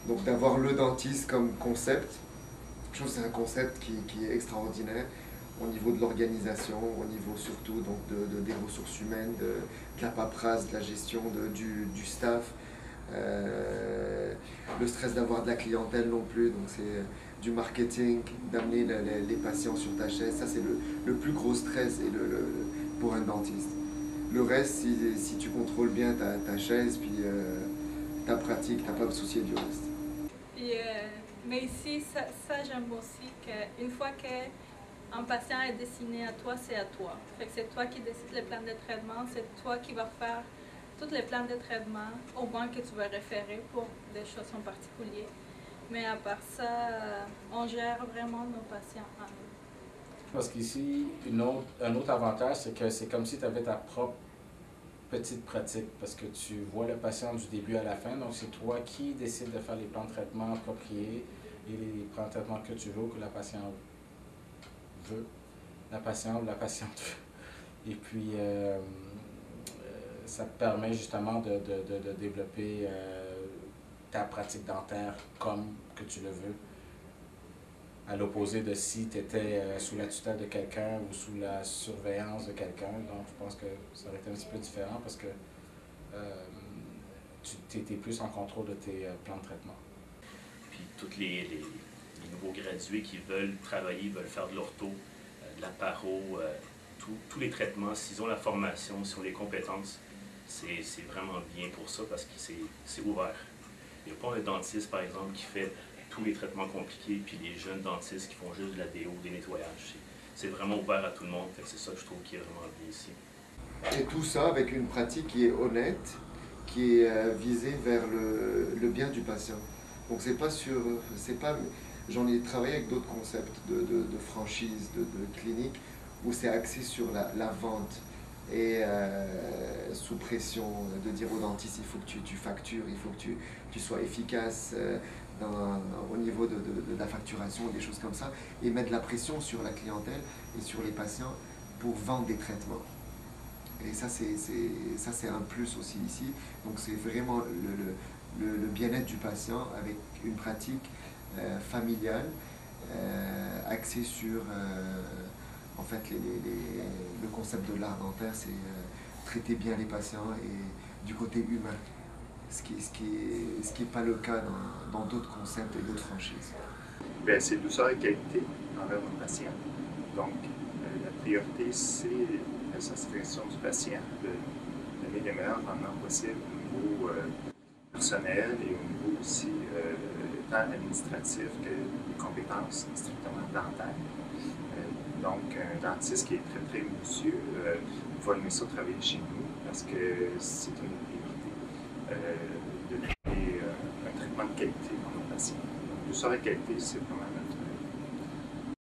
Donc d'avoir le dentiste comme concept, je trouve que c'est un concept qui est extraordinaire au niveau de l'organisation, au niveau surtout donc des ressources humaines, de la paperasse, de la gestion du staff, le stress d'avoir de la clientèle non plus, donc c'est du marketing, d'amener les patients sur ta chaise, ça c'est le plus gros stress et pour un dentiste. Le reste, si tu contrôles bien ta chaise, puis ta pratique, tu n'as pas à te soucier du reste. Puis, mais ici, ça j'aime aussi qu'une fois qu'un patient est destiné à toi, c'est à toi. Fait que c'est toi qui décides le plan de traitement, c'est toi qui vas faire tous les plans de traitement, au moins que tu vas référer pour des choses en particulier. Mais à part ça, on gère vraiment nos patients en nous. Parce qu'ici, un autre avantage, c'est que c'est comme si tu avais ta propre petite pratique, parce que tu vois le patient du début à la fin, donc c'est toi qui décides de faire les plans de traitement appropriés et les plans de traitement que tu veux ou que la patiente veut, la patiente ou la patiente veut. Et puis, ça te permet justement de développer ta pratique dentaire comme que tu le veux. À l'opposé de si tu étais sous la tutelle de quelqu'un ou sous la surveillance de quelqu'un. Donc, je pense que ça aurait été un petit peu différent parce que tu étais plus en contrôle de tes plans de traitement. Puis tous les nouveaux gradués qui veulent travailler, veulent faire de l'ortho, de la paro, tous les traitements, s'ils ont la formation, s'ils ont les compétences, c'est vraiment bien pour ça parce que c'est ouvert. Il n'y a pas un dentiste, par exemple, qui fait tous les traitements compliqués, puis les jeunes dentistes qui font juste de la déo, des nettoyages. C'est vraiment ouvert à tout le monde, c'est ça que je trouve qui est vraiment bien ici. Et tout ça avec une pratique qui est honnête, qui est visée vers le bien du patient. Donc j'en ai travaillé avec d'autres concepts de franchise, de clinique, où c'est axé sur la vente et sous pression de dire au dentiste il faut que tu factures, il faut que tu sois efficace au niveau de la facturation, des choses comme ça, et mettre de la pression sur la clientèle et sur les patients pour vendre des traitements. Et ça c'est un plus aussi ici. Donc c'est vraiment le bien-être du patient avec une pratique familiale axée sur en fait le concept de l'art dentaire, c'est traiter bien les patients et du côté humain. Ce qui est pas le cas dans d'autres concepts et d'autres franchises. Bien, c'est douceur et qualité envers nos patients. Donc, la priorité, c'est la satisfaction du patient, de donner les meilleurs rendements possibles au niveau personnel et au niveau aussi tant administratif que des compétences strictement dentaires. Donc, un dentiste qui est très, très minutieux va aimer ça travailler chez nous parce que c'est une priorité de donner un traitement de qualité pour nos patients. Donc, douceur et qualité, c'est vraiment